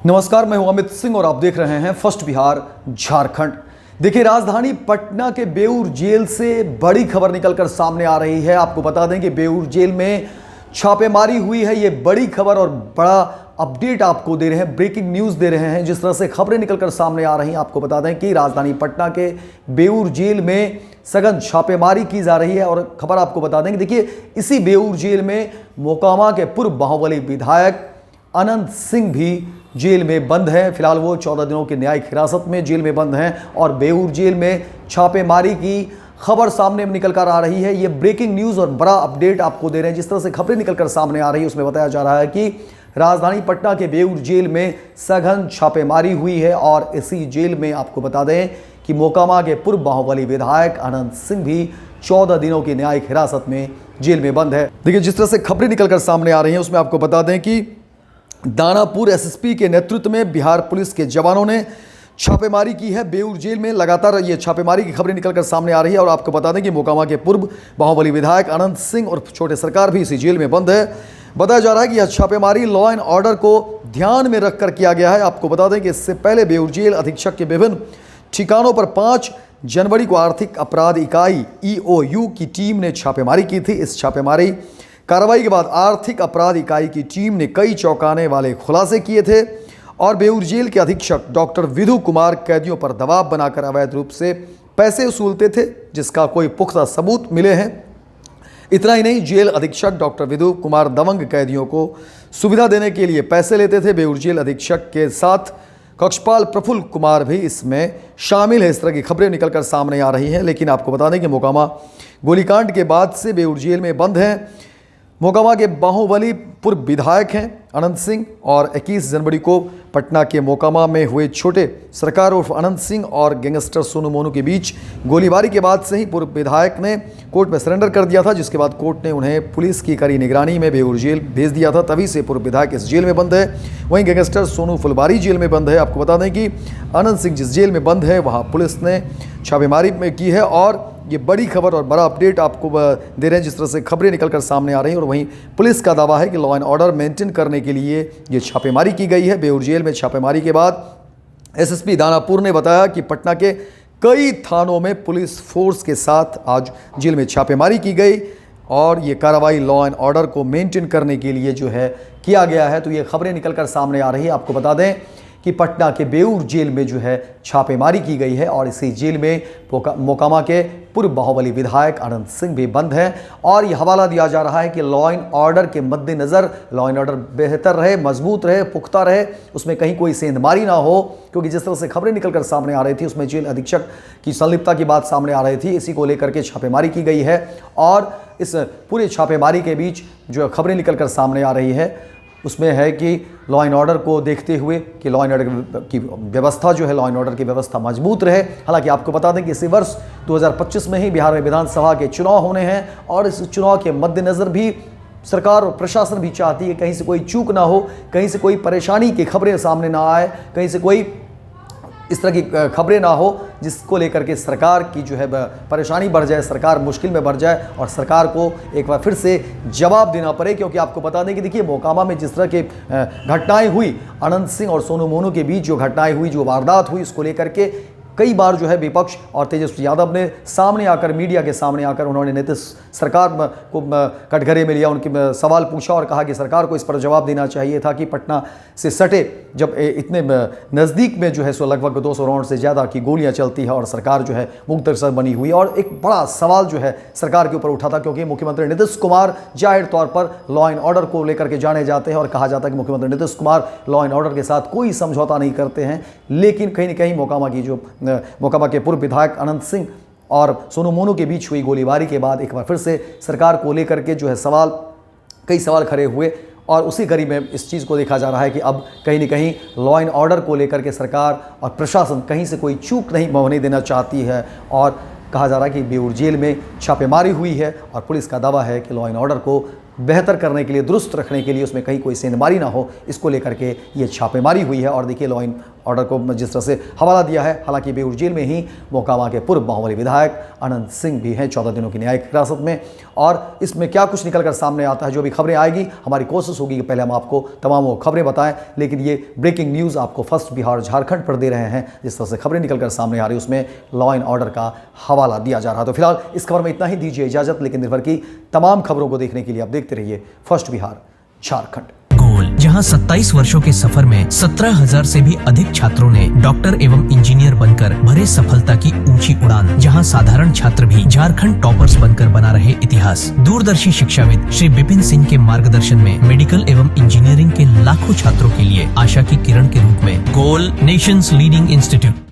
नमस्कार, मैं हूं अमित सिंह और आप देख रहे हैं फर्स्ट बिहार झारखंड। देखिए, राजधानी पटना के बेऊर जेल से बड़ी खबर निकलकर सामने आ रही है। आपको बता दें कि बेऊर जेल में छापेमारी हुई है। ये बड़ी खबर और बड़ा अपडेट आपको दे रहे हैं, ब्रेकिंग न्यूज़ दे रहे हैं। जिस तरह से खबरें निकलकर सामने आ रही हैं, आपको बता दें कि राजधानी पटना के बेऊर जेल में सघन छापेमारी की जा रही है। और खबर आपको बता दें कि देखिए, इसी बेऊर जेल में मोकामा के पूर्व बाहुबली विधायक अनंत सिंह भी जेल में बंद है। फिलहाल वो 14 दिनों की न्यायिक हिरासत में जेल में बंद हैं और बेऊर जेल में छापेमारी की खबर सामने निकल कर आ रही है। ये ब्रेकिंग न्यूज़ और बड़ा अपडेट आपको दे रहे हैं। जिस तरह से खबरें निकलकर सामने आ रही है, उसमें बताया जा रहा है कि राजधानी पटना के बेऊर जेल में सघन छापेमारी हुई है और इसी जेल में आपको बता दें कि मोकामा के पूर्व बाहुबली विधायक अनंत सिंह भी 14 दिनों की न्यायिक हिरासत में जेल में बंद है। देखिए, जिस तरह से खबरें निकलकर सामने आ रही हैं, उसमें आपको बता दें कि दानापुर एसएसपी के नेतृत्व में बिहार पुलिस के जवानों ने छापेमारी की है बेऊर जेल में। लगातार ये छापेमारी की खबरें निकलकर सामने आ रही है और आपको बता दें कि मोकामा के पूर्व बाहुबली विधायक अनंत सिंह और छोटे सरकार भी इसी जेल में बंद है। बताया जा रहा है कि यह छापेमारी लॉ एंड ऑर्डर को ध्यान में रखकर किया गया है। आपको बता दें कि इससे पहले बेऊर जेल अधीक्षक के विभिन्न ठिकानों पर 5 जनवरी को आर्थिक अपराध इकाई EOU की टीम ने छापेमारी की थी। इस छापेमारी कार्रवाई के बाद आर्थिक अपराध इकाई की टीम ने कई चौंकाने वाले खुलासे किए थे और बेऊर जेल के अधीक्षक डॉक्टर विधु कुमार कैदियों पर दबाव बनाकर अवैध रूप से पैसे वसूलते थे, जिसका कोई पुख्ता सबूत मिले हैं। इतना ही नहीं, जेल अधीक्षक डॉक्टर विधु कुमार दबंग कैदियों को सुविधा देने के लिए पैसे लेते थे। बेऊर जेल अधीक्षक के साथ कक्षपाल प्रफुल्ल कुमार भी इसमें शामिल है। इस तरह की खबरें निकलकर सामने आ रही हैं। लेकिन आपको बता दें कि मोकामा गोलीकांड के बाद से बेऊर जेल में बंद हैं। मोकामा के बाहुबली पूर्व विधायक हैं अनंत सिंह और 21 जनवरी को पटना के मोकामा में हुए छोटे सरकार उर्फ अनंत सिंह और गैंगस्टर सोनू मोनू के बीच गोलीबारी के बाद से ही पूर्व विधायक ने कोर्ट में सरेंडर कर दिया था, जिसके बाद कोर्ट ने उन्हें पुलिस की कड़ी निगरानी में बेऊर जेल भेज दिया था। तभी से पूर्व विधायक इस जेल में बंद है। वहीं गैंगस्टर सोनू फुलबारी जेल में बंद है। आपको बता दें कि अनंत सिंह जिस जेल में बंद है, वहाँ पुलिस ने छापेमारी में की है और ये बड़ी खबर और बड़ा अपडेट आपको दे रहे हैं। जिस तरह से खबरें निकलकर सामने आ रही हैं और वहीं पुलिस का दावा है कि लॉ एंड ऑर्डर मेंटेन करने के लिए ये छापेमारी की गई है। बेऊर जेल में छापेमारी के बाद एसएसपी दानापुर ने बताया कि पटना के कई थानों में पुलिस फोर्स के साथ आज जेल में छापेमारी की गई और ये कार्रवाई लॉ एंड ऑर्डर को मेंटेन करने के लिए जो है किया गया है। तो ये खबरें निकलकर सामने आ रही है। आपको बता दें कि पटना के बेऊर जेल में जो है छापेमारी की गई है और इसी जेल में मोकामा के पूर्व बाहुबली विधायक अनंत सिंह भी बंद हैं। और ये हवाला दिया जा रहा है कि लॉ एंड ऑर्डर के मद्देनज़र लॉ एंड ऑर्डर बेहतर रहे, मजबूत रहे, पुख्ता रहे, उसमें कहीं कोई सेंधमारी ना हो। क्योंकि जिस तरह से खबरें निकलकर सामने आ रही थी, उसमें जेल अधीक्षक की संलिप्तता की बात सामने आ रही थी। इसी को लेकर के छापेमारी की गई है और इस पूरे छापेमारी के बीच जो खबरें निकलकर सामने आ रही है, उसमें है कि लॉ एंड ऑर्डर को देखते हुए कि लॉ एंड ऑर्डर की व्यवस्था जो है, लॉ एंड ऑर्डर की व्यवस्था मजबूत रहे। हालांकि आपको बता दें कि इसी वर्ष 2025 में ही बिहार में विधानसभा के चुनाव होने हैं और इस चुनाव के मद्देनज़र भी सरकार और प्रशासन भी चाहती है कहीं से कोई चूक ना हो, कहीं से कोई परेशानी की खबरें सामने ना आए, कहीं से कोई इस तरह की खबरें ना हो जिसको लेकर के सरकार की जो है परेशानी बढ़ जाए, सरकार मुश्किल में बढ़ जाए और सरकार को एक बार फिर से जवाब देना पड़े। क्योंकि आपको बता दें कि देखिए, मोकामा में जिस तरह के घटनाएं हुई, अनंत सिंह और सोनू मोनू के बीच जो घटनाएं हुई, जो वारदात हुई, इसको लेकर के कई बार जो है विपक्ष और तेजस्वी यादव ने सामने आकर, मीडिया के सामने आकर उन्होंने नीतीश सरकार को कटघरे में लिया, उनकी सवाल पूछा और कहा कि सरकार को इस पर जवाब देना चाहिए था कि पटना से सटे जब इतने नज़दीक में जो है सो लगभग 200 राउंड से ज़्यादा की गोलियां चलती है और सरकार जो है मुख्तसर बनी हुई। और एक बड़ा सवाल जो है सरकार के ऊपर उठा था, क्योंकि मुख्यमंत्री नीतीश कुमार जाहिर तौर पर लॉ एंड ऑर्डर को लेकर के जाने जाते हैं और कहा जाता है कि मुख्यमंत्री Nitish Kumar law and order के साथ कोई समझौता नहीं करते हैं। लेकिन कहीं ना कहीं मोकामा के पूर्व विधायक अनंत सिंह और सोनू मोनू के बीच हुई गोलीबारी के बाद एक बार फिर से सरकार को लेकर के जो है कई सवाल खड़े हुए और उसी कड़ी में इस चीज़ को देखा जा रहा है कि अब कहीं न कहीं लॉ एंड ऑर्डर को लेकर के सरकार और प्रशासन कहीं से कोई चूक नहीं होने देना चाहती है। और कहा जा रहा है कि बेऊर जेल में छापेमारी हुई है और पुलिस का दावा है कि लॉ एंड ऑर्डर को बेहतर करने के लिए, दुरुस्त रखने के लिए, उसमें कहीं कोई सेंधमारी ना हो, इसको लेकर के ये छापेमारी हुई है। और देखिए, लॉ एंड ऑर्डर को जिस तरह से हवाला दिया है। हालांकि बेऊर जेल में ही मोकामा के पूर्व माओवादी विधायक अनंत सिंह भी हैं 14 दिनों की न्यायिक हिरासत में। और इसमें क्या कुछ निकलकर सामने आता है, जो भी खबरें आएगी, हमारी कोशिश होगी कि पहले हम आपको तमाम वो खबरें बताएं। लेकिन ये ब्रेकिंग न्यूज़ आपको फर्स्ट बिहार झारखंड पर दे रहे हैं। जिस तरह से खबरें निकलकर सामने आ रही है उसमें लॉ एंड ऑर्डर का हवाला दिया जा रहा है। तो फिलहाल इस खबर में इतना ही, दीजिए इजाजत। लेकिन दिन भर की तमाम खबरों को देखने के लिए आप देखते रहिए फर्स्ट बिहार झारखंड। जहां 27 वर्षों के सफर में 17,000 से भी अधिक छात्रों ने डॉक्टर एवं इंजीनियर बनकर भरे सफलता की ऊंची उड़ान। जहां साधारण छात्र भी झारखंड टॉपर्स बनकर बना रहे इतिहास। दूरदर्शी शिक्षाविद श्री विपिन सिंह के मार्गदर्शन में मेडिकल एवं इंजीनियरिंग के लाखों छात्रों के लिए आशा की किरण के रूप में गोल नेशंस लीडिंग इंस्टीट्यूट